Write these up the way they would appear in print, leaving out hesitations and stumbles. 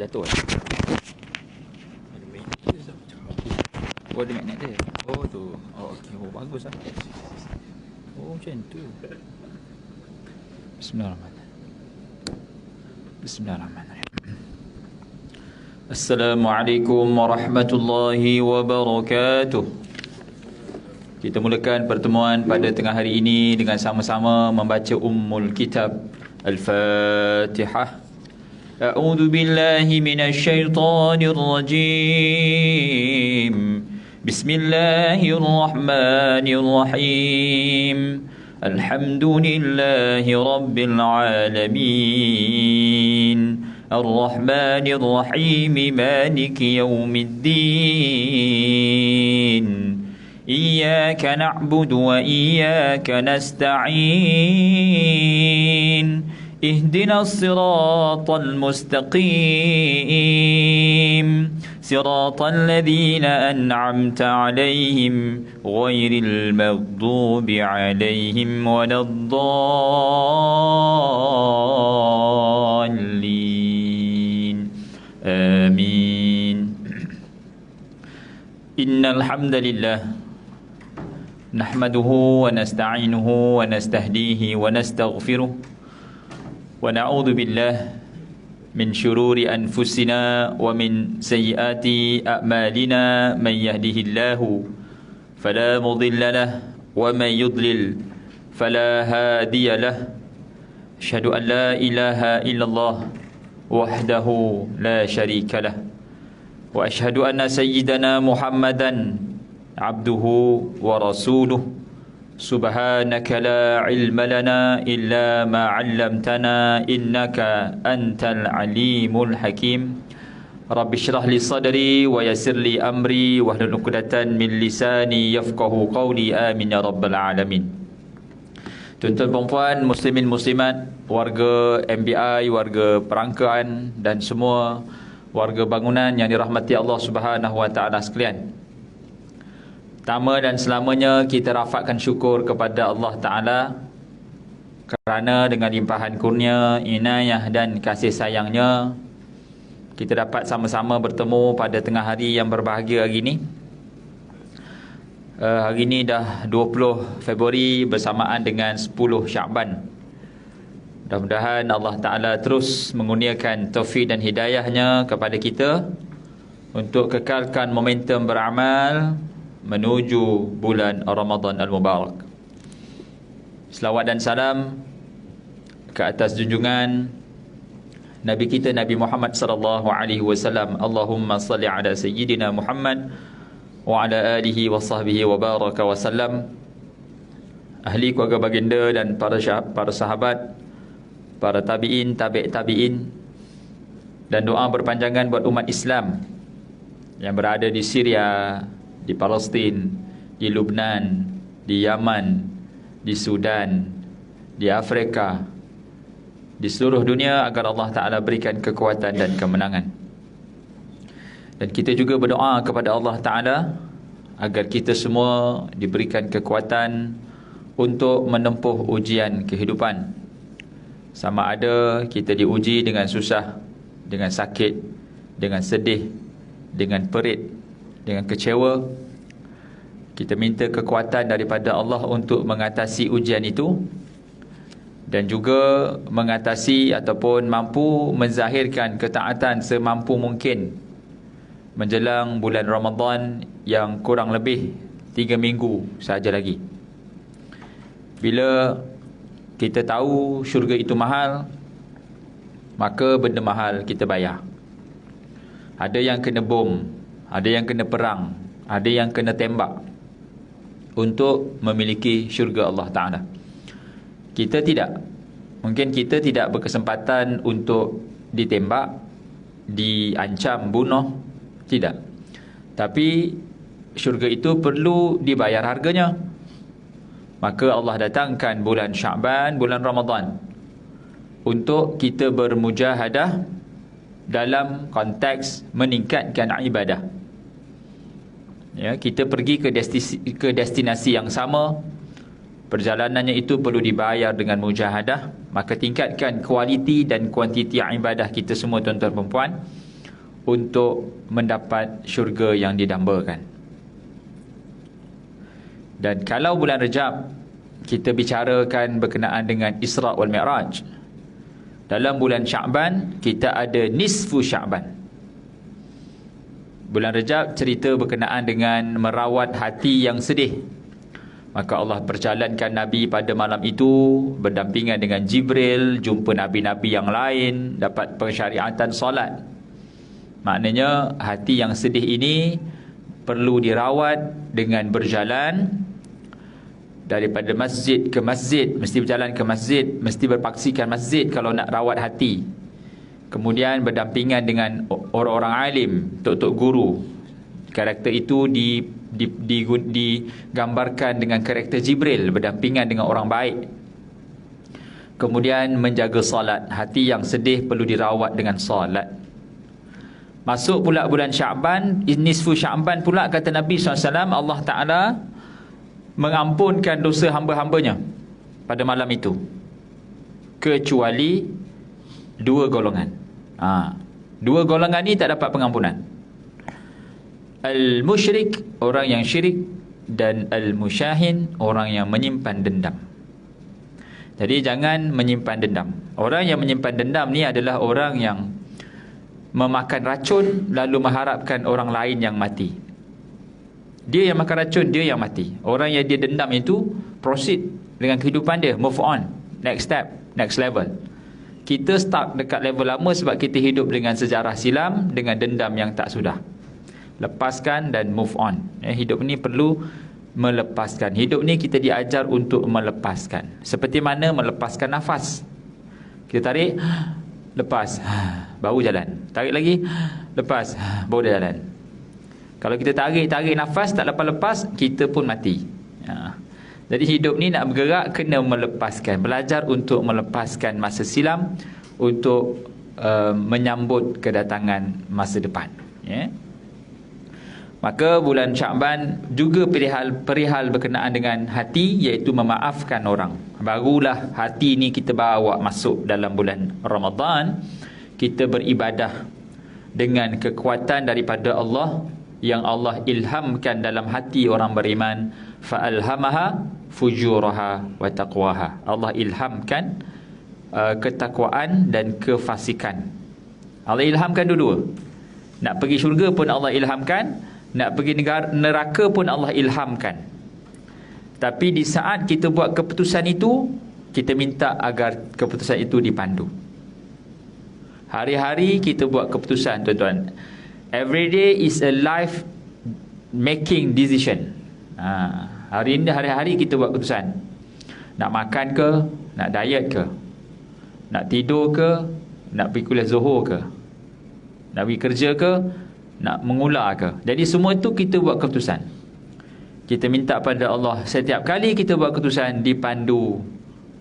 jatuh. Oh, ada magnet dia. Oh tu. Oh okey. Oh bagus ah. Oh macam tu. Bismillahirrahmanirrahim. Bismillahirrahmanirrahim. Assalamualaikum warahmatullahi wabarakatuh. Kita mulakan pertemuan pada tengah hari ini dengan sama-sama membaca Ummul Kitab Al-Fatihah. A'udzu billahi minasy syaithanir rajim. Bismillahirrahmanirrahim. Alhamdulillahi rabbil alamin. Ar-Rahmanir Rahim. Maliki yaumiddin. Iyyaka na'budu wa iyyaka nasta'in. Ihdinas siratal mustaqim. Siratal ladzina an'amta 'alaihim ghairil maghdubi 'alaihim waladdallin. Amin. Innal hamdalillah nahmaduhu wa nasta'inuhu wa nastahdihi wa nastaghfiruh wa na'udzu billahi min syururi anfusina wa min sayyiati a'malina. Man yahdihillahu fala mudilla lahu wa man yudlil fala hadiya lahu. Asyhadu an la ilaha illallah wahdahu la syarika lahu wa asyhadu anna sayyidana Muhammadan abduhu wa rasuluh. Subhanaka la ilma lana illa ma 'allamtana innaka antal alimul hakim. Rabbi shrah li sadri wa yassir li amri wahlul 'uqdatan min lisani yafqahu qawli. Amin ya rabbal alamin. Tuan-tuan dan puan, muslimin muslimat, warga MBI, warga perangkaan dan semua warga bangunan yang dirahmati Allah Subhanahu wa taala sekalian. Pertama dan selamanya kita rafakkan syukur kepada Allah Ta'ala kerana dengan limpahan kurnia, inayah dan kasih sayangnya kita dapat sama-sama bertemu pada tengah hari yang berbahagia hari ini. Hari ini dah 20 Februari bersamaan dengan 10 Syakban. Mudah-mudahan Allah Ta'ala terus mengurniakan taufik dan hidayahnya kepada kita untuk kekalkan momentum beramal menuju bulan Ramadan Al-Mubarak. Selawat dan salam ke atas junjungan Nabi kita Nabi Muhammad sallallahu alaihi wasallam. Allahumma salli ala sayyidina Muhammad wa ala alihi wa sahbihi wa baraka wa sallam. Ahli keluarga baginda dan para sahabat, para tabi'in, tabi'in, dan doa berpanjangan buat umat Islam yang berada di Syria, di Palestin, di Lubnan, di Yaman, di Sudan, di Afrika, di seluruh dunia, agar Allah Ta'ala berikan kekuatan dan kemenangan. Dan kita juga berdoa kepada Allah Ta'ala agar kita semua diberikan kekuatan untuk menempuh ujian kehidupan. Sama ada kita diuji dengan susah, dengan sakit, dengan sedih, dengan perit, dengan kecewa. Kita minta kekuatan daripada Allah untuk mengatasi ujian itu dan juga mengatasi ataupun mampu menzahirkan ketaatan semampu mungkin menjelang bulan Ramadan yang kurang lebih 3 minggu sahaja lagi. Bila kita tahu syurga itu mahal, maka benda mahal kita bayar. Ada yang kena bom, ada yang kena perang, ada yang kena tembak untuk memiliki syurga Allah Ta'ala. Kita tidak. Mungkin kita tidak berkesempatan untuk ditembak, diancam, bunuh. Tidak. Tapi syurga itu perlu dibayar harganya. Maka Allah datangkan bulan Sya'ban, bulan Ramadan, untuk kita bermujahadah dalam konteks meningkatkan ibadah. Ya, kita pergi ke destinasi yang sama, perjalanannya itu perlu dibayar dengan mujahadah. Maka tingkatkan kualiti dan kuantiti ibadah kita semua, tuan-tuan dan puan. untuk mendapat syurga yang didambakan. Dan kalau bulan Rejab kita bicarakan berkenaan dengan Isra' wal Mi'raj, dalam bulan Sya'ban kita ada nisfu Sya'ban. Bulan Rejab cerita berkenaan dengan merawat hati yang sedih. Maka Allah perjalankan Nabi pada malam itu berdampingan dengan Jibril, jumpa Nabi-Nabi yang lain, dapat persyariatan solat. Maknanya hati yang sedih ini perlu dirawat dengan berjalan daripada masjid ke masjid, mesti berjalan ke masjid, mesti berpaksikan masjid kalau nak rawat hati. Kemudian berdampingan dengan orang-orang alim, tok-tok guru. Karakter itu digambarkan dengan karakter Jibril, berdampingan dengan orang baik. Kemudian menjaga salat. Hati yang sedih perlu dirawat dengan salat. Masuk pula bulan Sya'ban, nisfu Sya'ban pula, kata Nabi SAW, Allah Ta'ala mengampunkan dosa hamba-hambanya pada malam itu, kecuali dua golongan. Dua golongan ni tak dapat pengampunan. Al-musyrik, orang yang syirik, dan al-musyahin, orang yang menyimpan dendam. Jadi jangan menyimpan dendam. Orang yang menyimpan dendam ni adalah orang yang memakan racun lalu mengharapkan orang lain yang mati. Dia yang makan racun, dia yang mati. Orang yang dia dendam itu proceed dengan kehidupan dia, move on, next step, next level. Kita stuck dekat level lama sebab kita hidup dengan sejarah silam, dengan dendam yang tak sudah. Lepaskan dan move on. Hidup ni perlu melepaskan. Hidup ni kita diajar untuk melepaskan. Seperti mana melepaskan nafas. Kita tarik, lepas, baru jalan. Tarik lagi, lepas, baru jalan. Kalau kita tarik nafas tak lepas-lepas, kita pun mati. Jadi hidup ni nak bergerak, kena melepaskan. Belajar untuk melepaskan masa silam, untuk menyambut kedatangan masa depan. Maka bulan Sya'ban juga perihal berkenaan dengan hati, iaitu memaafkan orang. Barulah hati ni kita bawa masuk dalam bulan Ramadan. Kita beribadah dengan kekuatan daripada Allah, yang Allah ilhamkan dalam hati orang beriman. Fa'alhamaha fujuraha wa taqwaha. Allah ilhamkan ketakwaan dan kefasikan. Allah ilhamkan dua-dua. Nak pergi syurga pun Allah ilhamkan, nak pergi neraka pun Allah ilhamkan. Tapi di saat kita buat keputusan itu, kita minta agar keputusan itu dipandu. Hari-hari kita buat keputusan, tuan-tuan. Every day is a life making decision. Hari-hari kita buat keputusan. Nak makan ke, nak diet ke, nak tidur ke, nak pergi kuliah Zuhur ke, nak pergi kerja ke, nak mengular ke. Jadi semua itu kita buat keputusan. Kita minta pada Allah, setiap kali kita buat keputusan, dipandu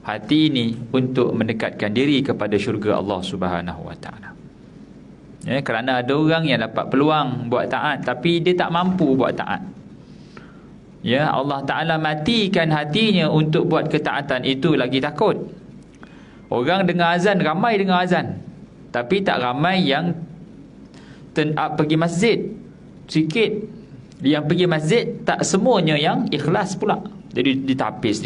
hati ini untuk mendekatkan diri kepada syurga Allah Subhanahu Wa Taala. Kerana ada orang yang dapat peluang buat taat, tapi dia tak mampu buat taat. Allah Ta'ala matikan hatinya untuk buat ketaatan, itu lagi takut. Orang dengar azan, ramai dengar azan, tapi tak ramai yang turn up pergi masjid. Sikit yang pergi masjid, tak semuanya yang ikhlas pula. Jadi ditapis.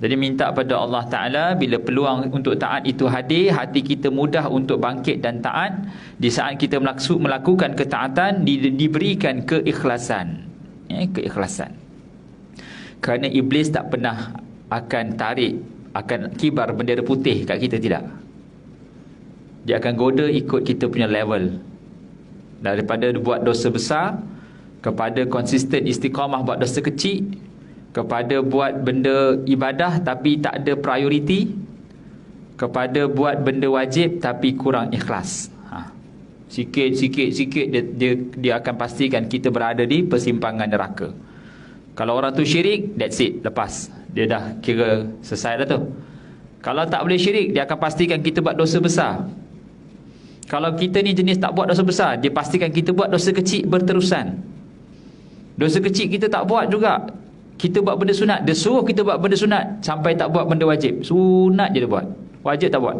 Jadi minta pada Allah Ta'ala, bila peluang untuk taat itu hadir, hati kita mudah untuk bangkit dan taat. Di saat kita melakukan ketaatan, diberikan keikhlasan. Keikhlasan. Kerana iblis tak pernah akan kibar bendera putih kat kita, tidak. Dia akan goda ikut kita punya level. Daripada buat dosa besar, kepada konsisten istiqamah buat dosa kecil, kepada buat benda ibadah tapi tak ada prioriti, kepada buat benda wajib tapi kurang ikhlas. Sikit dia akan pastikan kita berada di persimpangan neraka. Kalau orang tu syirik, that's it, lepas. Dia dah kira selesai dah tu. Kalau tak boleh syirik, dia akan pastikan kita buat dosa besar. Kalau kita ni jenis tak buat dosa besar, dia pastikan kita buat dosa kecil berterusan. Dosa kecil kita tak buat juga, kita buat benda sunat. Dia suruh kita buat benda sunat sampai tak buat benda wajib. Sunat je dia buat, wajib tak buat.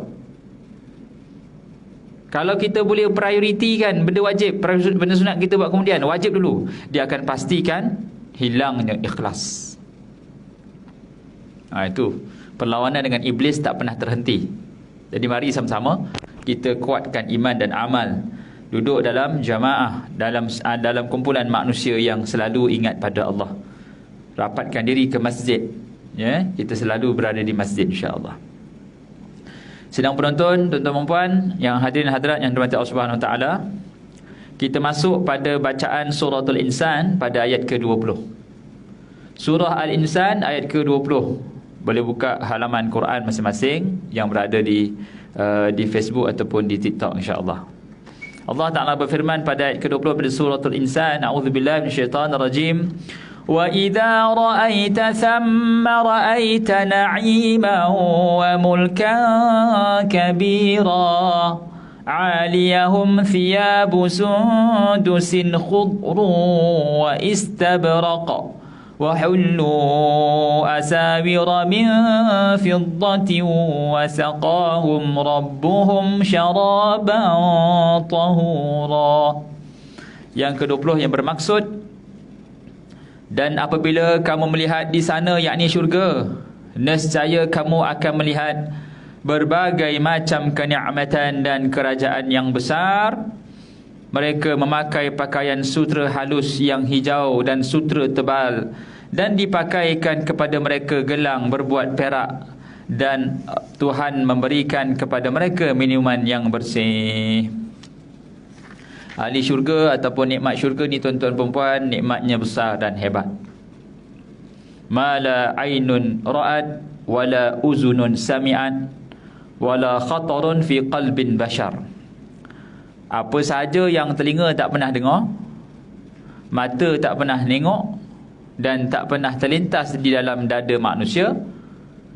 Kalau kita boleh prioritikan benda wajib, benda sunat kita buat kemudian, wajib dulu, dia akan pastikan hilangnya ikhlas. Itu perlawanan dengan iblis tak pernah terhenti. Jadi mari sama-sama kita kuatkan iman dan amal, duduk dalam jamaah, dalam kumpulan manusia yang selalu ingat pada Allah. Rapatkan diri ke masjid, ya, kita selalu berada di masjid insya-Allah. Sedang penonton, tuan-tuan dan puan yang hadirin hadirat yang dirahmati Allah Subhanahu Wa Taala, kita masuk pada bacaan suratul Insan pada ayat ke-20. Surah Al-Insan ayat ke-20. Boleh buka halaman Quran masing-masing yang berada di Facebook ataupun di TikTok insya-Allah. Allah Taala berfirman pada ayat ke-20 pada suratul Insan, a'udzubillahi minasyaitonirrajim. وَإِذَا رَأَيْتَ ثَمَّ رَأَيْتَ نَعِيمًا وَمُلْكًا كَبِيرًا عَالِيَهُمْ ثِيَابُ سُنْدُسٍ خُضْرٌ وَإِسْتَبْرَقٌ وَحُلُّوا أَسَاوِرَ مِنْ فِضَّةٍ وَسَقَاهُمْ رَبُّهُمْ شَرَابًا طَهُورًا. Yang ke-20 yang bermaksud, dan apabila kamu melihat di sana, yakni syurga, nescaya kamu akan melihat berbagai macam kenikmatan dan kerajaan yang besar. Mereka memakai pakaian sutra halus yang hijau dan sutra tebal, dan dipakaikan kepada mereka gelang berbuat perak, dan Tuhan memberikan kepada mereka minuman yang bersih. Ahli syurga ataupun nikmat syurga ni tuan-tuan perempuan, nikmatnya besar dan hebat. Mala ainun ra'at wala uzunun sami'at wala khatarun fi qalbin bashar. Apa sahaja yang telinga tak pernah dengar, mata tak pernah tengok, dan tak pernah terlintas di dalam dada manusia,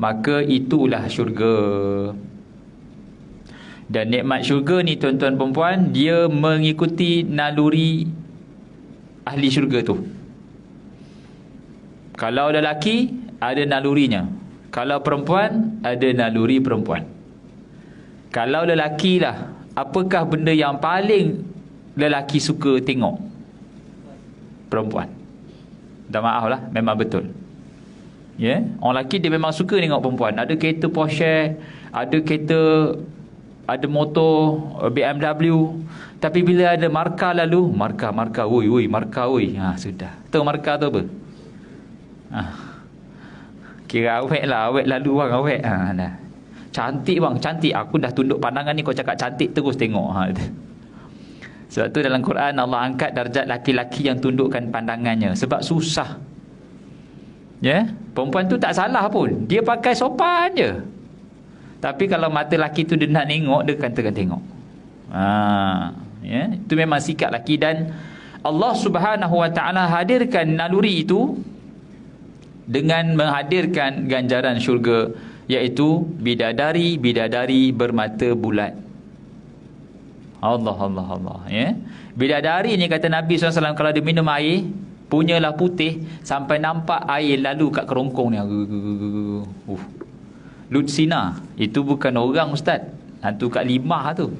maka itulah syurga. Dan nikmat syurga ni tuan-tuan perempuan, dia mengikuti naluri ahli syurga tu. Kalau lelaki, ada nalurinya. Kalau perempuan, ada naluri perempuan. Kalau lelaki lah, apakah benda yang paling lelaki suka tengok? Perempuan. Dah maaf lah, memang betul. Ya, orang lelaki dia memang suka tengok perempuan. Ada kereta Porsche, ada kereta, ada motor BMW, tapi bila ada markah lalu, markah, woi, markah, woi. Sudah. Tahu markah tu apa? Kira awet lah, awet lalu bang, awet. Dah. Cantik bang, cantik. Aku dah tunduk pandangan ni, kau cakap cantik terus tengok. Sebab tu dalam Quran Allah angkat darjat laki-laki yang tundukkan pandangannya, sebab susah. Ya, perempuan tu tak salah pun, dia pakai sopan je. Tapi kalau mata laki tu dia nak tengok, dia katakan tengok. Ya, itu memang sikap laki. Dan Allah Subhanahu Wa Taala hadirkan naluri itu dengan menghadirkan ganjaran syurga, iaitu bidadari bermata bulat. Allah. Ya, bidadari ni kata Nabi SAW, kalau dia minum air, punyalah putih sampai nampak air lalu kat kerongkong ni. Lutsina, itu bukan orang ustaz, hantu kat limah tu.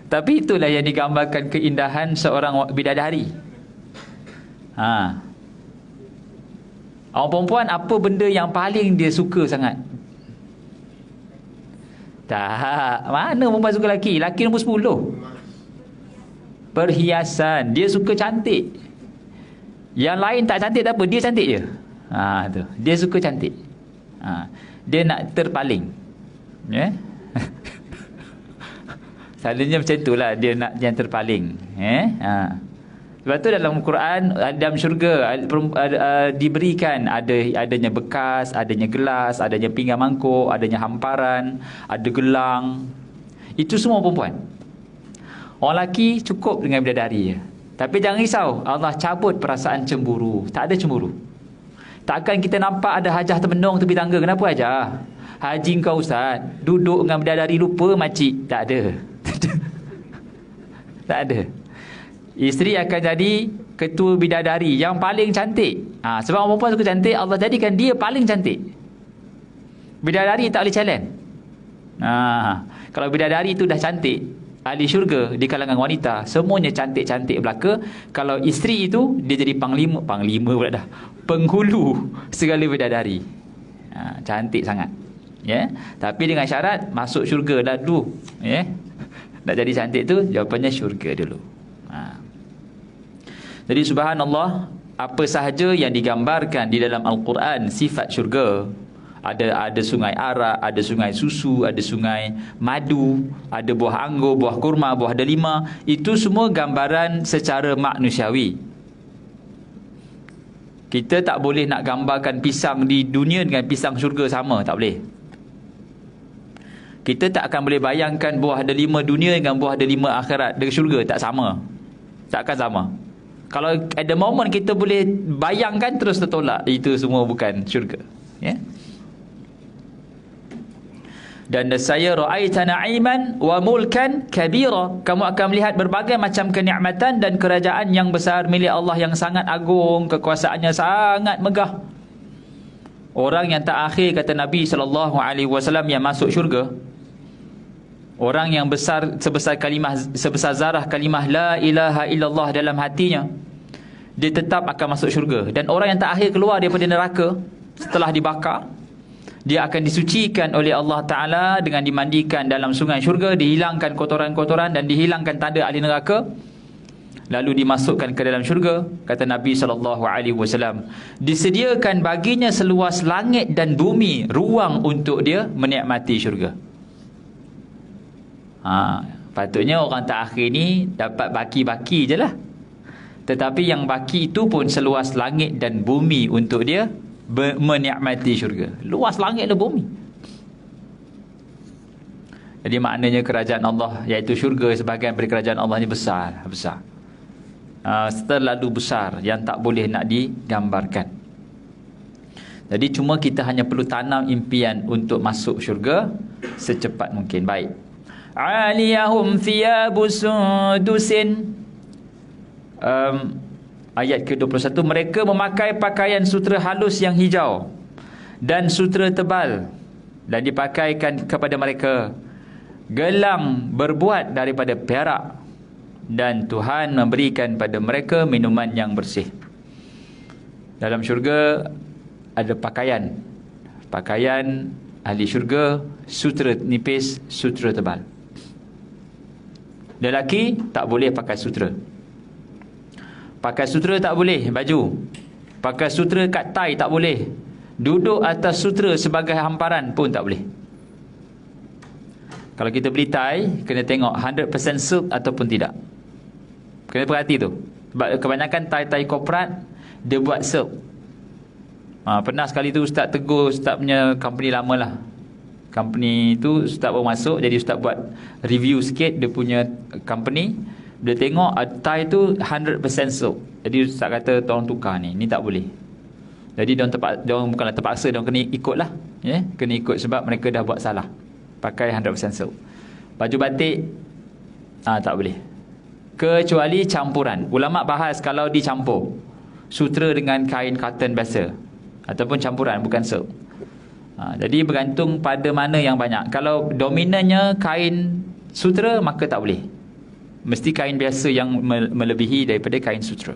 Tapi itulah yang digambarkan keindahan seorang bidadari. Orang perempuan, apa benda yang paling dia suka sangat? Tak, mana perempuan suka lelaki? Lelaki nombor 10. Perhiasan, dia suka cantik. Yang lain tak cantik tak apa, dia cantik je. Tu, dia suka cantik. Dia nak terpaling. Ya. Selalunya macam itulah, dia nak yang terpaling. Sebab tu dalam Quran, dalam syurga diberikan adanya bekas, adanya gelas, adanya pinggan mangkuk, adanya hamparan, ada gelang. Itu semua perempuan. Orang lelaki cukup dengan bidadari je. Tapi jangan risau, Allah cabut perasaan cemburu. Tak ada cemburu. Takkan kita nampak ada hajah termenung tepi tangga. Kenapa hajah? Haji kau ustaz, duduk dengan bidadari lupa makcik. Tak ada. Tak ada. Isteri akan jadi ketua bidadari yang paling cantik. Sebab orang perempuan suka cantik, Allah jadikan dia paling cantik. Bidadari tak boleh challenge. Kalau bidadari itu dah cantik, ahli syurga di kalangan wanita, semuanya cantik-cantik belaka. Kalau isteri itu, dia jadi panglima pula dah, penghulu segala bidadari. Cantik sangat, ya. Tapi dengan syarat masuk syurga dah dulu, ya. Nak jadi cantik tu, jawapannya syurga dulu. Jadi subhanallah, apa sahaja yang digambarkan di dalam Al-Quran sifat syurga, ada sungai arak, ada sungai susu, ada sungai madu, ada buah anggur, buah kurma, buah delima, itu semua gambaran secara manusiawi. Kita tak boleh nak gambarkan pisang di dunia dengan pisang syurga sama, tak boleh. Kita tak akan boleh bayangkan buah delima dunia dengan buah delima akhirat dengan syurga, tak sama. Tak akan sama. Kalau at the moment kita boleh bayangkan, terus tertolak, itu semua bukan syurga, ya. Dan saya ra'aita na'iman wa mulkan kabira, kamu akan melihat berbagai macam kenikmatan dan kerajaan yang besar milik Allah yang sangat agung, kekuasaannya sangat megah. Orang yang tak akhir, kata Nabi SAW, yang masuk syurga, orang yang besar sebesar zarah kalimah la ilaha illallah dalam hatinya, dia tetap akan masuk syurga. Dan orang yang tak akhir keluar daripada neraka setelah dibakar, dia akan disucikan oleh Allah Ta'ala dengan dimandikan dalam sungai syurga, dihilangkan kotoran-kotoran dan dihilangkan tanda ahli neraka, lalu dimasukkan ke dalam syurga. Kata Nabi SAW, disediakan baginya seluas langit dan bumi ruang untuk dia menikmati syurga. Patutnya orang tak akhir ni dapat baki-baki je lah. Tetapi yang baki itu pun seluas langit dan bumi untuk dia menikmati syurga. Luas langit dan bumi. Jadi maknanya kerajaan Allah, iaitu syurga, sebahagian dari kerajaan Allah ni besar. Terlalu besar yang tak boleh nak digambarkan. Jadi cuma kita hanya perlu tanam impian untuk masuk syurga secepat mungkin. Baik. Aliyahum thiyabu sundusin, ayat ke-21, mereka memakai pakaian sutera halus yang hijau dan sutera tebal, dan dipakaikan kepada mereka gelang berbuat daripada perak, dan Tuhan memberikan pada mereka minuman yang bersih. Dalam syurga ada pakaian ahli syurga, sutera nipis, sutera tebal. Lelaki tak boleh pakai sutera. Pakai sutera tak boleh baju. Pakai sutera kat tai tak boleh. Duduk atas sutera sebagai hamparan pun tak boleh. Kalau kita beli tai, kena tengok 100% silk ataupun tidak. Kena perhati tu. Sebab kebanyakan tai-tai korporat, dia buat silk. Pernah sekali tu Ustaz tegur Ustaz punya company lama lah. Company tu Ustaz baru masuk, jadi Ustaz buat review sikit dia punya company. Dia tengok tie tu 100% silk. Jadi Ustaz kata tolong tukar ni tak boleh. Jadi diorang bukanlah terpaksa, diorang kena ikut lah, ya? Kena ikut sebab mereka dah buat salah, pakai 100% silk. Baju batik tak boleh, kecuali campuran. Ulama bahas kalau dicampur sutera dengan kain cotton biasa ataupun campuran, bukan silk. Jadi bergantung pada mana yang banyak. Kalau dominannya kain sutera, maka tak boleh. Mesti kain biasa yang melebihi daripada kain sutera.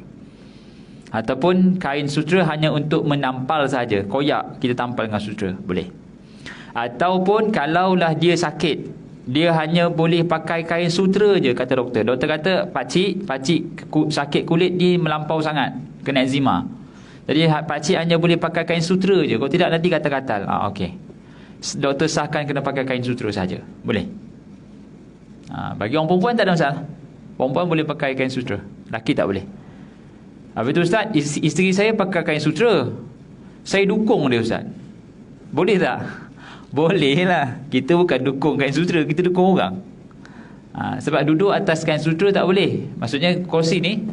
Ataupun kain sutera hanya untuk menampal saja, koyak kita tampal dengan sutera, boleh. Ataupun kalaulah dia sakit, dia hanya boleh pakai kain sutera je, kata doktor. Doktor kata pakcik sakit kulit dia melampau sangat, kena eczema. Jadi pakcik hanya boleh pakai kain sutera je, kalau tidak nanti gatal-gatal. Okey, doktor sahkan kena pakai kain sutera saja, boleh. Bagi orang perempuan tak ada masalah. Perempuan boleh pakai kain sutera, lelaki tak boleh. Habis tu Ustaz, isteri saya pakai kain sutera, saya dukung dia Ustaz, boleh tak? Boleh lah. Kita bukan dukung kain sutera, kita dukung orang. Sebab duduk atas kain sutera tak boleh. Maksudnya kursi ni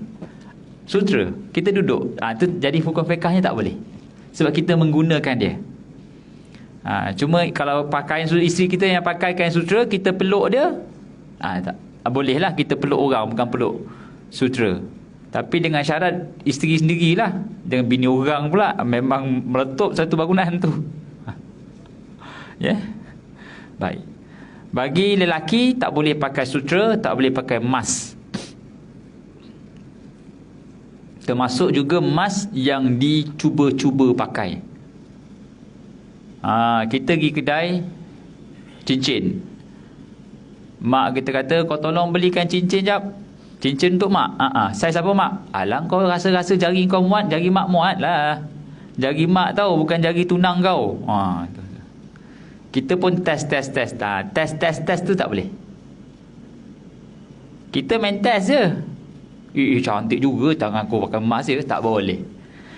sutera, kita duduk, tu jadi hukum fiqahnya tak boleh, sebab kita menggunakan dia. Cuma kalau pakaian isteri kita yang pakai kain sutera, kita peluk dia, tak boleh lah, kita peluk orang, bukan peluk sutera. Tapi dengan syarat isteri sendirilah, dengan bini orang pula memang meletup satu bangunan tu. Ya, baik. Bagi lelaki tak boleh pakai sutra, tak boleh pakai emas. Termasuk juga emas yang dicuba-cuba pakai. Kita pergi kedai cincin. Mak kita kata, kau tolong belikan cincin jap. Cincin untuk mak. Saiz apa mak? Alang, kau rasa-rasa jari kau muat, jari mak muat lah. Jari mak tahu, bukan jari tunang kau. Kita pun test. Test tu tak boleh. Kita main test je. Cantik juga tangan aku pakai emas je. Tak boleh.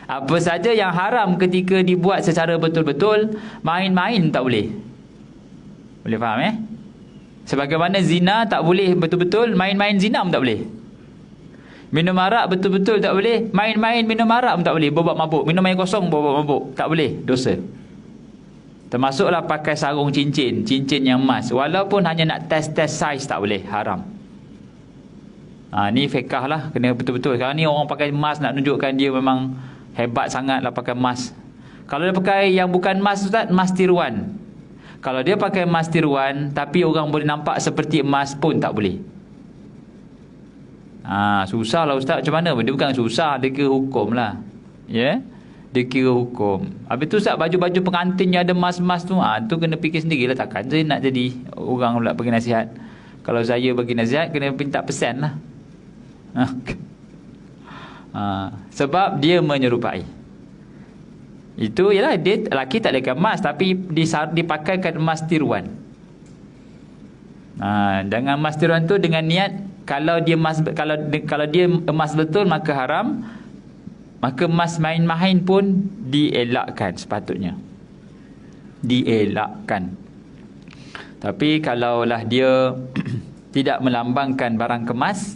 Apa saja yang haram ketika dibuat secara betul-betul, main-main tak boleh. Boleh faham Sebagaimana zina tak boleh betul-betul, main-main zina pun tak boleh. Minum arak betul-betul tak boleh, main-main minum arak pun tak boleh. Bobak mabuk, minum air kosong bobak mabuk, tak boleh, dosa. Termasuklah pakai sarung cincin yang emas, walaupun hanya nak test saiz tak boleh, haram. Ni fiqah lah, kena betul-betul. Sekarang ni orang pakai emas nak tunjukkan dia memang hebat sangat lah pakai emas. Kalau dia pakai yang bukan emas, Ustaz, emas tiruan. Kalau dia pakai emas tiruan tapi orang boleh nampak seperti emas pun tak boleh. Susah lah Ustaz, macam mana? Dia bukan susah, dia kira hukum lah. Dia kira hukum. Habis tu Ustaz, baju-baju pengantin yang ada emas-emas tu, tu kena fikir sendirilah. Takkan saya nak jadi orang pula bagi nasihat. Kalau saya bagi nasihat, kena minta pesan lah. Sebab dia menyerupai. Itu ialah dia lelaki tak lekat emas, tapi dipakaikan emas tiruan. Dengan emas tiruan tu dengan niat kalau dia emas betul maka haram, maka emas main-main pun dielakkan sepatutnya. Dielakkan. Tapi kalaulah dia tidak melambangkan barang kemas,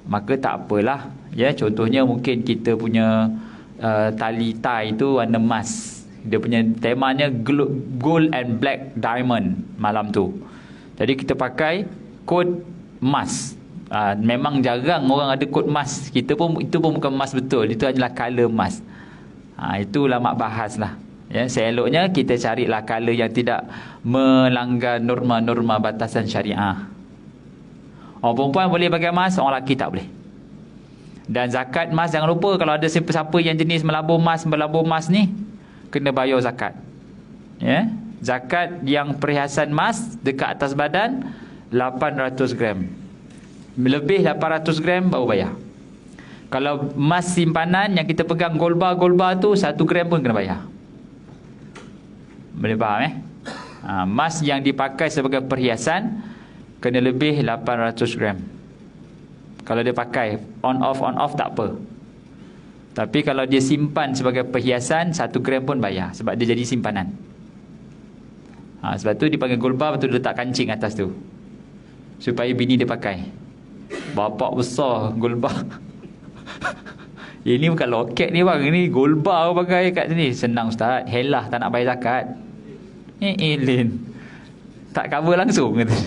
maka tak apalah. Contohnya mungkin kita punya tali tie itu warna emas. Dia punya temanya gold and black diamond malam tu. Jadi kita pakai kod emas. Memang jarang orang ada kod emas. Itu pun bukan emas betul. Itu adalah color emas. Itu ulama bahas lah. Seeloknya kita carilah color yang tidak melanggar norma-norma batasan syariah. Orang perempuan boleh pakai emas, orang lelaki tak boleh. Dan zakat emas, jangan lupa, kalau ada siapa-siapa yang jenis melabur emas ni, kena bayar zakat. Zakat yang perhiasan emas dekat atas badan 800 gram. Lebih 800 gram baru bayar. Kalau emas simpanan yang kita pegang gold bar tu 1 gram pun kena bayar. Boleh faham emas yang dipakai sebagai perhiasan kena lebih 800 gram. Kalau dia pakai on off tak apa. Tapi kalau dia simpan sebagai perhiasan, 1 gram pun bayar, sebab dia jadi simpanan. Sebab tu dipanggil gold bar, betul letak kancing atas tu, supaya bini dia pakai. Bapak besar gold bar. Ini bukan loket ni bang, ini gold bar pakai kat sini. Senang Ustaz, helah tak nak bayar zakat. Elin tak cover langsung kata.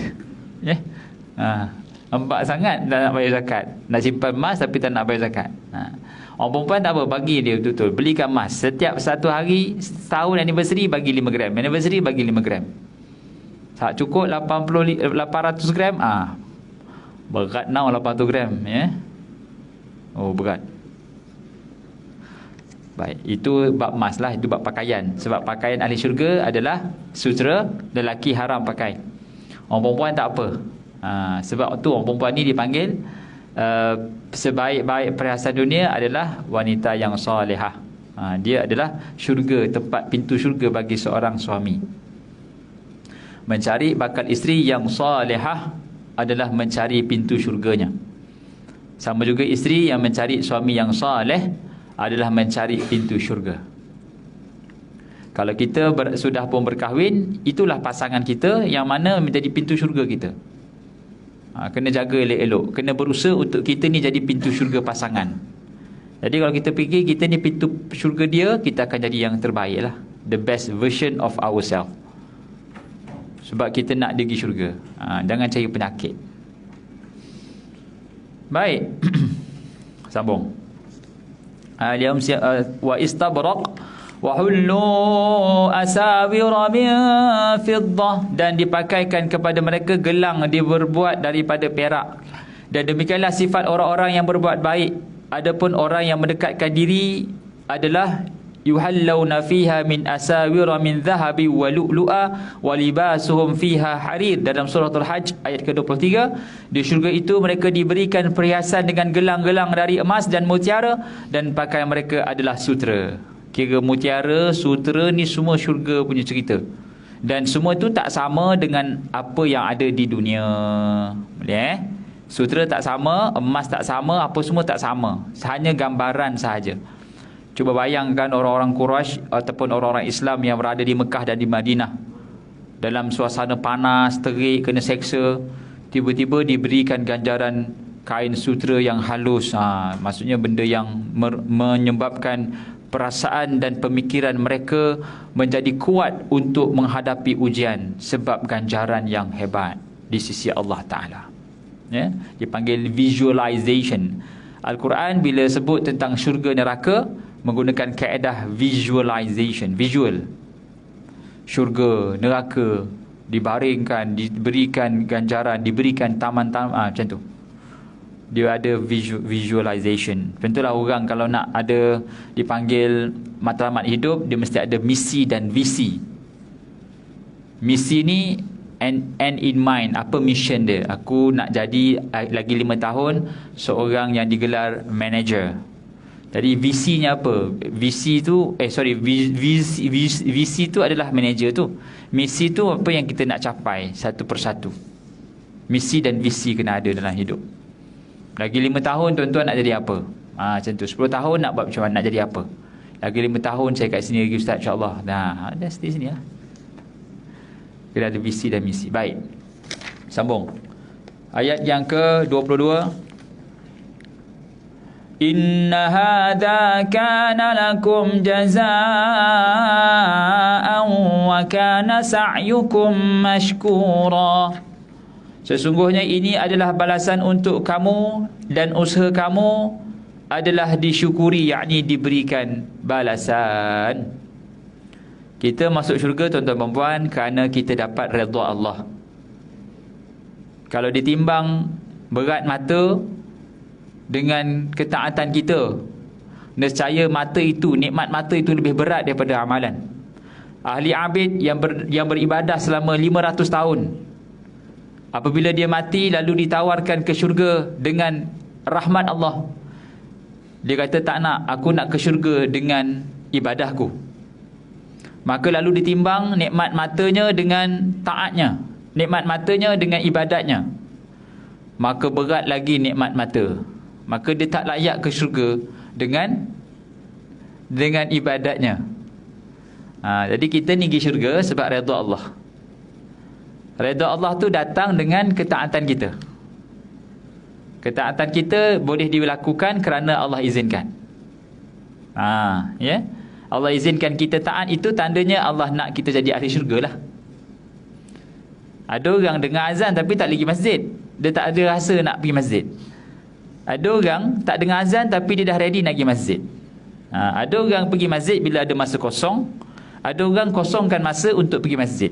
Lambat sangat dah nak bayar zakat. Nak simpan emas tapi tak nak bayar zakat. Orang perempuan tak apa, bagi dia betul-betul, belikan emas. Setiap satu hari, setahun anniversary bagi 5 gram. Anniversary bagi 5 gram. Tak cukup 800 gram. Berat now 800 gram. Berat. Baik, itu bab emas lah. Itu bab pakaian. Sebab pakaian ahli syurga adalah sutra, lelaki haram pakai. Orang perempuan tak apa. Sebab tu orang perempuan ni dipanggil sebaik-baik perhiasan dunia adalah wanita yang salihah. Dia adalah syurga, tempat pintu syurga bagi seorang suami. Mencari bakal isteri yang salihah adalah mencari pintu syurganya. Sama juga isteri yang mencari suami yang saleh adalah mencari pintu syurga. Kalau kita sudah pun berkahwin, itulah pasangan kita yang mana menjadi pintu syurga kita. Kena jaga elok-elok. Kena berusaha untuk kita ni jadi pintu syurga pasangan. Jadi kalau kita fikir kita ni pintu syurga dia, kita akan jadi yang terbaik lah. The best version of ourselves. Sebab kita nak pergi syurga. Jangan cari penyakit. Baik. Sambung. Wa istabraq wa hullu asawira min fiddah, dan dipakaikan kepada mereka gelang dibuat daripada perak. Dan demikianlah sifat orang-orang yang berbuat baik. Adapun orang yang mendekatkan diri adalah yuhallawna fiha min asawira min dhahabi wa lu'lu'a wa libasuhum fiha harir. Dalam surah Al-Hajj ayat ke-23, di syurga itu mereka diberikan perhiasan dengan gelang-gelang dari emas dan mutiara, dan pakaian mereka adalah sutera. Kira mutiara, sutera ni semua syurga punya cerita. Dan semua tu tak sama dengan apa yang ada di dunia. Boleh Sutera tak sama, emas tak sama, apa semua tak sama. Hanya gambaran sahaja. Cuba bayangkan orang-orang Quraisy ataupun orang-orang Islam yang berada di Mekah dan di Madinah, dalam suasana panas, terik, kena seksa, tiba-tiba diberikan ganjaran kain sutera yang halus. Maksudnya benda yang menyebabkan perasaan dan pemikiran mereka menjadi kuat untuk menghadapi ujian, sebab ganjaran yang hebat di sisi Allah Ta'ala. Dipanggil visualization. Al-Quran bila sebut tentang syurga neraka menggunakan kaedah visualization, visual. Syurga neraka dibaringkan, diberikan ganjaran, diberikan taman-taman, macam tu. Dia ada visualization. Tentulah orang kalau nak ada dipanggil matlamat hidup, dia mesti ada misi dan visi. Misi ni end in mind. Apa mission dia? Aku nak jadi lagi 5 tahun seorang yang digelar manager. Jadi visinya apa? Visi tu visi tu adalah manager tu. Misi tu apa yang kita nak capai satu persatu. Misi dan visi kena ada dalam hidup. Lagi 5 tahun tuan-tuan nak jadi apa? Macam tu. 10 tahun nak buat macam mana, nak jadi apa? Lagi 5 tahun saya kat sini lagi ustaz, insya-Allah. Dah stay sini lah. Kena ada visi dan misi. Baik. Sambung. Ayat yang ke-22. Inna hadha kana lakum jazaa'an wa kana sa'yukum mashkura. Sesungguhnya ini adalah balasan untuk kamu dan usaha kamu adalah disyukuri, yakni diberikan balasan. Kita masuk syurga tuan-tuan dan puan kerana kita dapat redha Allah. Kalau ditimbang berat mata dengan ketaatan kita, nescaya mata itu, nikmat mata itu lebih berat daripada amalan. Ahli abid yang beribadah selama 500 tahun, apabila dia mati lalu ditawarkan ke syurga dengan rahmat Allah, dia kata tak nak, aku nak ke syurga dengan ibadahku. Maka lalu ditimbang nikmat matanya dengan taatnya, nikmat matanya dengan ibadatnya, maka berat lagi nikmat mata. Maka dia tak layak ke syurga dengan ibadatnya. Jadi kita ni pergi syurga sebab redha Allah. Redha Allah tu datang dengan ketaatan kita. Ketaatan kita boleh dilakukan kerana Allah izinkan. Allah izinkan kita taat, itu tandanya Allah nak kita jadi ahli syurga lah. Ada orang dengar azan tapi tak pergi masjid, dia tak ada rasa nak pergi masjid. Ada orang tak dengar azan tapi dia dah ready nak pergi masjid. Ada orang pergi masjid bila ada masa kosong, ada orang kosongkan masa untuk pergi masjid.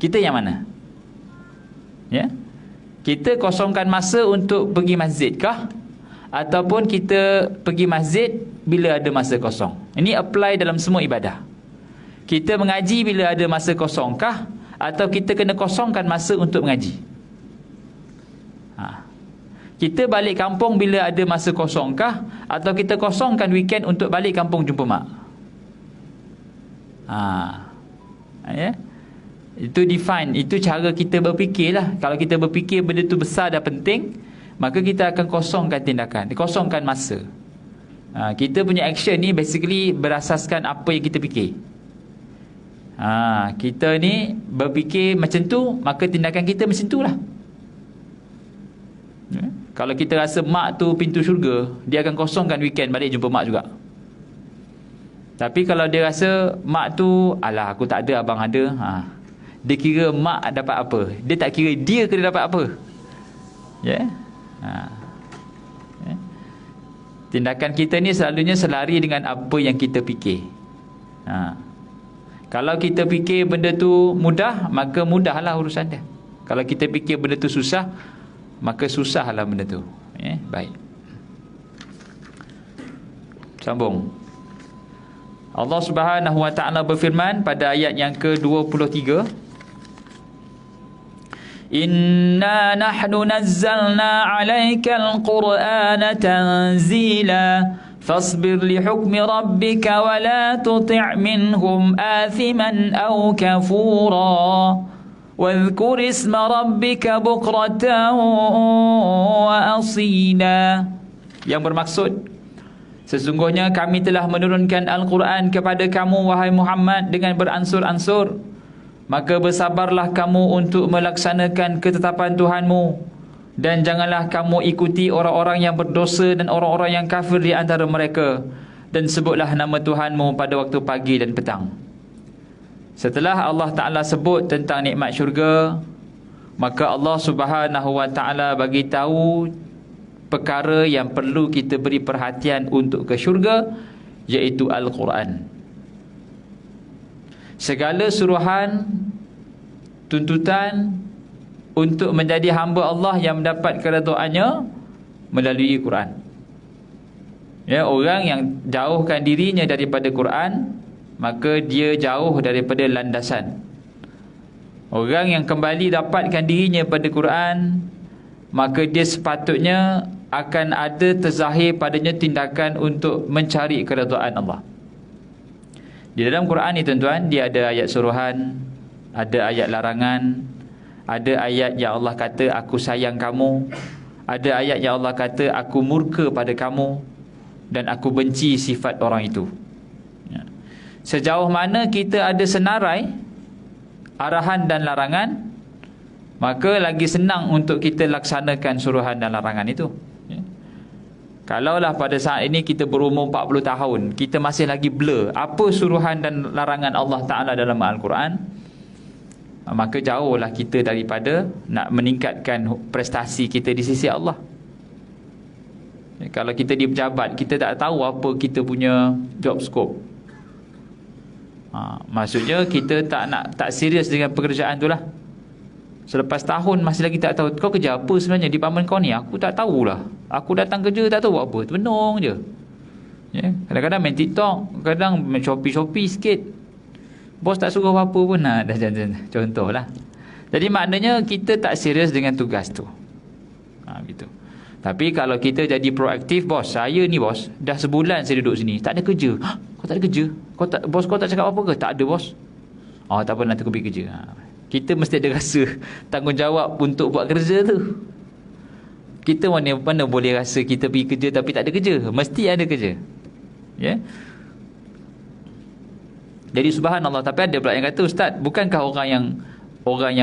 Kita yang mana? Kita kosongkan masa untuk pergi masjid kah? Ataupun kita pergi masjid bila ada masa kosong? Ini apply dalam semua ibadah. Kita mengaji bila ada masa kosong kah? Atau kita kena kosongkan masa untuk mengaji? Kita balik kampung bila ada masa kosong kah? Atau kita kosongkan weekend untuk balik kampung jumpa mak? Itu define, itu cara kita berfikir lah. Kalau kita berfikir benda tu besar dan penting, maka kita akan kosongkan tindakan, kosongkan masa. Kita punya action ni basically berasaskan apa yang kita fikir. Kita ni berfikir macam tu, maka tindakan kita macam tu lah. Kalau kita rasa mak tu pintu syurga, dia akan kosongkan weekend balik jumpa mak juga. Tapi kalau dia rasa mak tu, alah aku tak ada, abang ada, dia kira mak dapat apa, dia tak kira dia kena dapat apa. Tindakan kita ni selalunya selari dengan apa yang kita fikir. Kalau kita fikir benda tu mudah, maka mudahlah urusan dia. Kalau kita fikir benda tu susah, maka susahlah benda tu. Baik. Sambung. Allah Subhanahu wa taala berfirman pada ayat yang ke-23, Inna nahnu nazzalna 'alaikal Qur'ana tanzila fasbir li hukmi rabbika wa la tuti' minhum athiman aw kafura wadhkur isma rabbika bukratan wa asila. Yang bermaksud, sesungguhnya kami telah menurunkan Al-Quran kepada kamu wahai Muhammad dengan beransur-ansur, maka bersabarlah kamu untuk melaksanakan ketetapan Tuhanmu, dan janganlah kamu ikuti orang-orang yang berdosa dan orang-orang yang kafir di antara mereka, dan sebutlah nama Tuhanmu pada waktu pagi dan petang. Setelah Allah Ta'ala sebut tentang nikmat syurga, maka Allah Subhanahu wa Ta'ala bagi tahu perkara yang perlu kita beri perhatian untuk ke syurga, iaitu Al-Quran. Segala suruhan, tuntutan untuk menjadi hamba Allah yang mendapat keredaannya melalui Quran. Orang yang jauhkan dirinya daripada Quran, maka dia jauh daripada landasan. Orang yang kembali dapatkan dirinya pada Quran, maka dia sepatutnya akan ada terzahir padanya tindakan untuk mencari keredaan Allah. Di dalam Quran ni tuan-tuan, dia ada ayat suruhan, ada ayat larangan, ada ayat yang Allah kata aku sayang kamu, ada ayat yang Allah kata aku murka pada kamu, dan aku benci sifat orang itu. Sejauh mana kita ada senarai arahan dan larangan, maka lagi senang untuk kita laksanakan suruhan dan larangan itu. Kalaulah pada saat ini kita berumur 40 tahun, kita masih lagi blur apa suruhan dan larangan Allah Ta'ala dalam Al-Quran, maka jauhlah kita daripada nak meningkatkan prestasi kita di sisi Allah. Kalau kita di pejabat, kita tak tahu apa kita punya job scope. Maksudnya kita tak serius dengan pekerjaan tu lah. Selepas tahun masih lagi tak tahu kau kerja apa sebenarnya di department kau ni. Aku tak tahulah. Aku datang kerja tak tahu buat apa. Tenung je. Kadang-kadang main TikTok, kadang main Shopee sikit. Bos tak suruh apa pun. Contohlah. Jadi maknanya kita tak serius dengan tugas tu. Gitu. Tapi kalau kita jadi proaktif, bos, saya ni bos, dah sebulan saya duduk sini, tak ada kerja. Kau tak ada kerja? Bos kau tak cakap apa ke? Tak ada bos. Tak apa, nanti aku pergi kerja. Kita mesti ada rasa tanggungjawab untuk buat kerja tu. Kita mana boleh rasa kita pergi kerja tapi tak ada kerja. Mesti ada kerja. Jadi subhanallah. Tapi ada pula yang kata, Ustaz, bukankah orang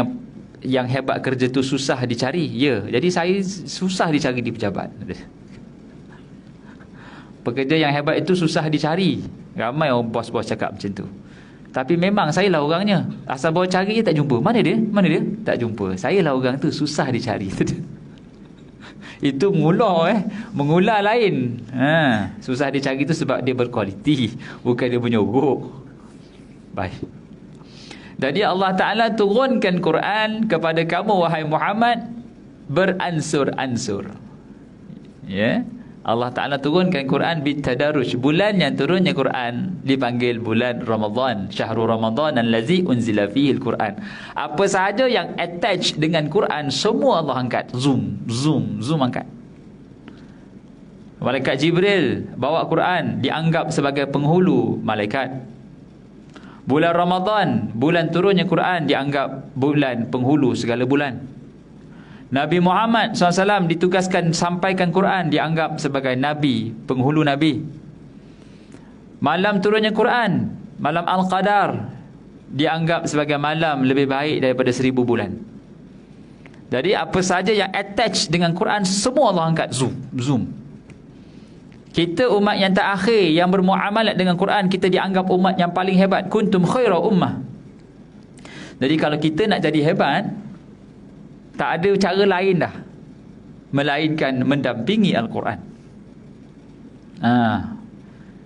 yang hebat kerja tu susah dicari? Ya, jadi saya susah dicari di pejabat. Pekerja yang hebat itu susah dicari. Ramai orang bos-bos cakap macam tu. Tapi memang saya lah orangnya. Asal bawa cari tak jumpa. Mana dia? Tak jumpa. Saya lah orang tu, susah dicari. Itu mengular lain. Susah dicari tu sebab dia berkualiti, bukan dia menyogok. Baik. Jadi Allah Ta'ala turunkan Quran kepada kamu wahai Muhammad beransur-ansur. Allah Ta'ala turunkan Quran bitadaruj. Bulan yang turunnya Quran dipanggil bulan Ramadan. Syahrul Ramadan allazi unzila fihi al-Quran. Apa sahaja yang attach dengan Quran, semua Allah angkat. Zoom angkat. Malaikat Jibril bawa Quran, dianggap sebagai penghulu malaikat. Bulan Ramadan, bulan turunnya Quran, dianggap bulan penghulu segala bulan. Nabi Muhammad SAW ditugaskan sampaikan Quran, dianggap sebagai Nabi, penghulu Nabi. Malam turunnya Quran, malam Al-Qadar, dianggap sebagai malam lebih baik daripada 1000 bulan. Jadi apa saja yang attach dengan Quran, semua Allah angkat. Zoom. Kita umat yang terakhir yang bermuamalat dengan Quran, kita dianggap umat yang paling hebat. Kuntum khaira ummah. Jadi kalau kita nak jadi hebat, tak ada cara lain dah melainkan mendampingi Al-Quran.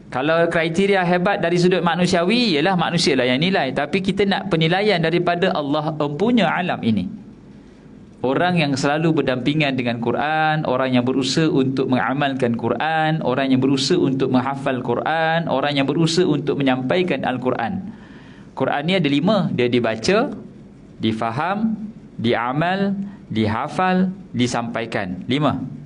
Kalau kriteria hebat dari sudut manusiawi, ialah manusia lah yang nilai. Tapi kita nak penilaian daripada Allah empunya alam ini. Orang yang selalu berdampingan dengan Quran, orang yang berusaha untuk mengamalkan Quran, orang yang berusaha untuk menghafal Quran, orang yang berusaha untuk menyampaikan Al-Quran. Quran ni ada 5. Dia dibaca, difaham, diamal, dihafal, disampaikan. 5.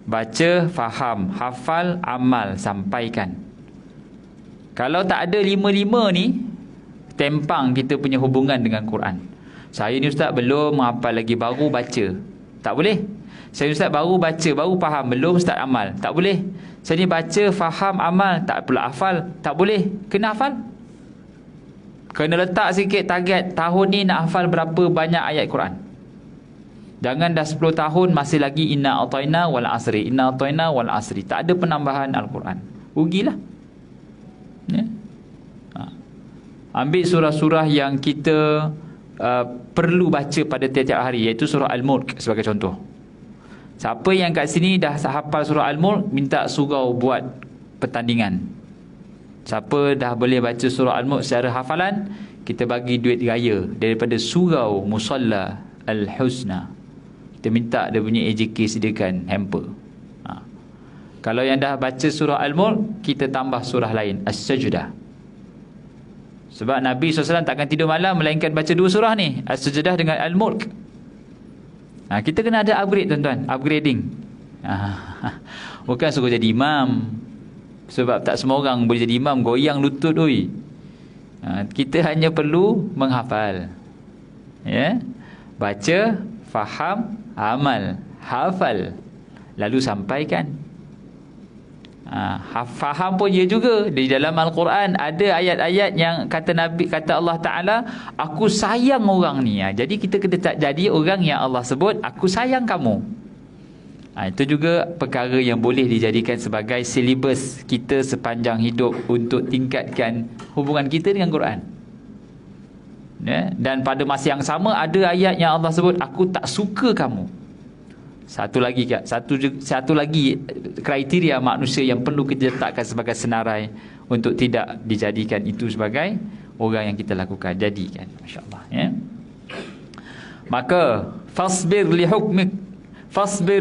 Baca, faham, hafal, amal, sampaikan. Kalau tak ada 5-5 ni, tempang kita punya hubungan dengan Quran. Saya ni ustaz belum menghafal lagi, baru baca. Tak boleh. Saya ustaz baru baca, baru faham, belum start amal. Tak boleh. Saya ni baca, faham, amal, tak pula hafal. Tak boleh. Kena hafal. Kena letak sikit target, tahun ni nak hafal berapa banyak ayat Quran. Jangan dah 10 tahun masih lagi inna a'tayna wal asri, inna a'tayna wal asri. Tak ada penambahan Al-Quran. Rugilah. Ya? Ambil surah-surah yang kita perlu baca pada tiap-tiap hari, iaitu surah Al-Mulk sebagai contoh. Siapa yang kat sini dah hafal surah Al-Mulk, minta surau buat pertandingan. Siapa dah boleh baca surah Al-Mulk secara hafalan, kita bagi duit raya daripada surau Musalla Al-Husna. Kita minta dia punya AJK sediakan hamper. Kalau yang dah baca surah Al-Mulk, kita tambah surah lain, As-Sajdah. Sebab Nabi SAW takkan tidur malam melainkan baca 2 surah ni, As-Sajdah dengan Al-Mulk. Kita kena ada upgrade tuan-tuan, upgrading. Bukan suruh jadi imam. Sebab tak semua orang boleh jadi imam, goyang lutut oi. Kita hanya perlu menghafal. Ya? Baca, faham, amal, hafal, lalu sampaikan. Faham pun dia juga. Di dalam Al-Quran ada ayat-ayat yang kata Nabi, kata Allah Ta'ala, aku sayang orang ni. Jadi kita kena tak jadi orang yang Allah sebut, aku sayang kamu. Itu juga perkara yang boleh dijadikan sebagai silibus kita sepanjang hidup untuk tingkatkan hubungan kita dengan Quran. Ya? Dan pada masa yang sama ada ayat yang Allah sebut, aku tak suka kamu. Satu lagi kriteria manusia yang perlu kita letakkan sebagai senarai untuk tidak dijadikan itu sebagai orang yang kita lakukan, jadikan. Masya-Allah, ya. Maka fasbir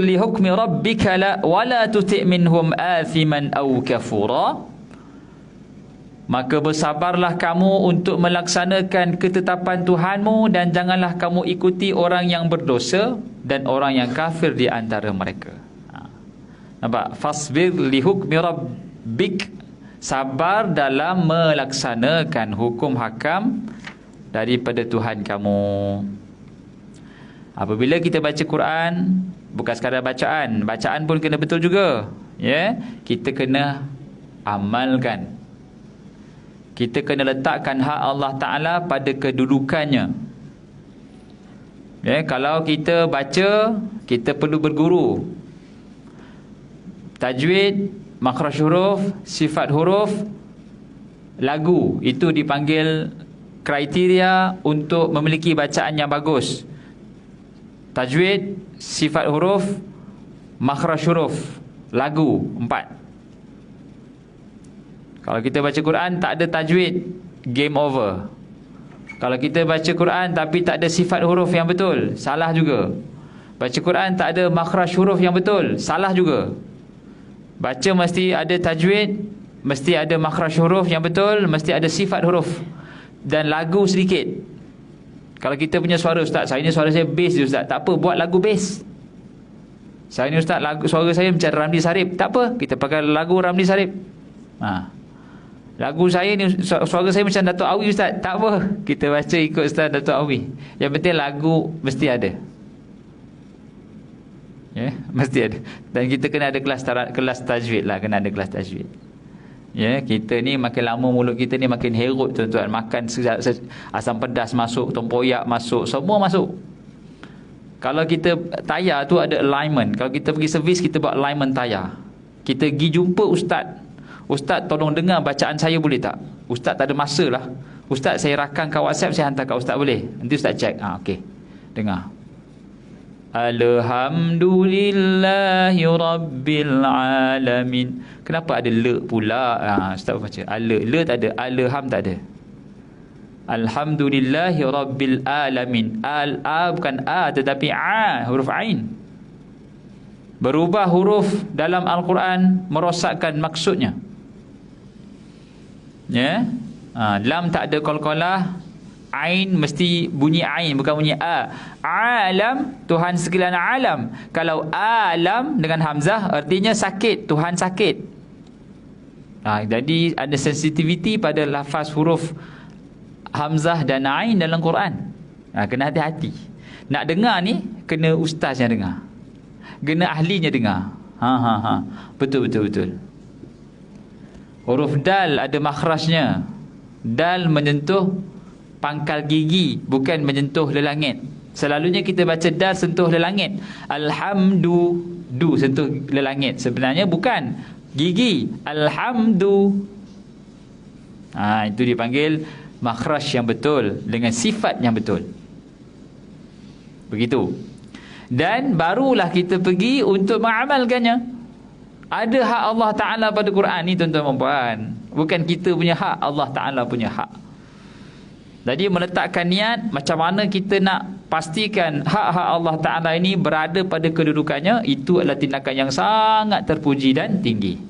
li hukmi rabbika wala tuti' minhum athiman aw kafura. Maka bersabarlah kamu untuk melaksanakan ketetapan Tuhanmu, dan janganlah kamu ikuti orang yang berdosa dan orang yang kafir di antara mereka. Nampak? Fasbir li hukmi rabbik, sabar dalam melaksanakan hukum hakam daripada Tuhan kamu. Apabila kita baca Quran, bukan sekadar bacaan, bacaan pun kena betul juga. Ya, kita kena amalkan. Kita kena letakkan hak Allah Ta'ala pada kedudukannya. Ya, kalau kita baca, kita perlu berguru. Tajwid, makhraj huruf, sifat huruf, lagu, itu dipanggil kriteria untuk memiliki bacaan yang bagus. Tajwid, sifat huruf, makhraj huruf, lagu, 4. Kalau kita baca Quran tak ada tajwid, game over. Kalau kita baca Quran tapi tak ada sifat huruf yang betul, salah juga. Baca Quran tak ada makhraj huruf yang betul, salah juga. Baca mesti ada tajwid, mesti ada makhraj huruf yang betul, mesti ada sifat huruf, dan lagu sedikit. Kalau kita punya suara, ustaz, saya ni suara saya bass je ustaz, tak apa, buat lagu bass. Saya ni ustaz, suara saya macam Ramli Sarip, tak apa, kita pakai lagu Ramli Sarip. Lagu saya ni, suara saya macam Datuk Awi ustaz, tak apa, kita baca ikut Ustaz Datuk Awi. Yang penting lagu mesti ada. Ya, mesti ada. Dan kita kena ada kelas tajwid lah, kena ada kelas tajwid. Ya, kita ni makin lama mulut kita ni makin herut tuan-tuan. Makan asam pedas masuk, tempoyak masuk, semua masuk. Kalau kita tayar tu ada alignment. Kalau kita pergi servis, kita buat alignment tayar. Kita pergi jumpa ustaz, ustaz tolong dengar bacaan saya boleh tak? Ustaz tak ada masa lah. Ustaz saya rakam kat WhatsApp, saya hantar kat ustaz boleh? Nanti ustaz check. Okey, dengar. Alhamdulillahi Rabbil Alamin. Kenapa ada le pula? Ustaz baca le tak ada, alham tak ada. Alhamdulillahi Rabbil Alamin. Al-a bukan a tetapi a, huruf ain. Berubah huruf dalam Al-Quran merosakkan maksudnya. Ya. Lam tak ada qalqalah, ain mesti bunyi ain bukan bunyi a. Alam, Tuhan sekalian alam. Kalau alam dengan hamzah artinya sakit, Tuhan sakit. Jadi ada sensitiviti pada lafaz huruf hamzah dan ain dalam Quran. Kena hati-hati. Nak dengar ni kena ustaz yang dengar, kena ahlinya dengar. Betul. Huruf dal ada makhrajnya. Dal menyentuh pangkal gigi, bukan menyentuh lelangit. Selalunya kita baca dal sentuh lelangit. Alhamdu, du sentuh lelangit. Sebenarnya bukan gigi. Alhamdu. Itu dipanggil makhraj yang betul dengan sifat yang betul. Begitu. Dan barulah kita pergi untuk mengamalkannya. Ada hak Allah Ta'ala pada Quran ni tuan-tuan dan puan. Bukan kita punya hak, Allah Ta'ala punya hak. Jadi meletakkan niat macam mana kita nak pastikan hak-hak Allah Ta'ala ini berada pada kedudukannya, itu adalah tindakan yang sangat terpuji dan tinggi.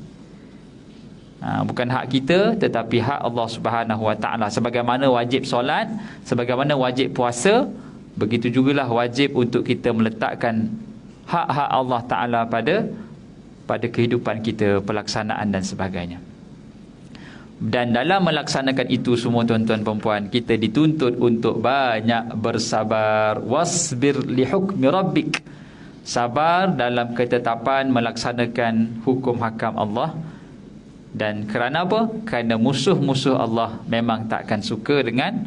Bukan hak kita tetapi hak Allah Subhanahu Wa Ta'ala. Sebagaimana wajib solat, sebagaimana wajib puasa, begitu jugalah wajib untuk kita meletakkan hak-hak Allah Ta'ala pada kehidupan kita, pelaksanaan dan sebagainya. Dan dalam melaksanakan itu semua tuan-tuan perempuan, kita dituntut untuk banyak bersabar. Wasbir li hukmi rabbik. Sabar dalam ketetapan melaksanakan hukum hakam Allah. Dan kerana apa? Kerana musuh-musuh Allah memang takkan suka dengan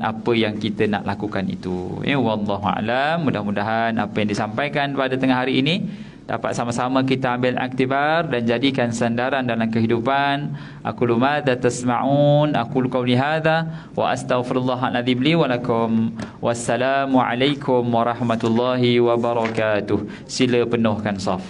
apa yang kita nak lakukan itu. Wallahu a'lam. Mudah-mudahan apa yang disampaikan pada tengah hari ini dapat sama-sama kita ambil iktibar dan jadikan sandaran dalam kehidupan. Aqulu madza tasma'un, aqulu qawli hadza wa astaghfirullahal adzim li wa lakum. Wassalamu alaikum warahmatullahi wabarakatuh. Sila penuhkan saf.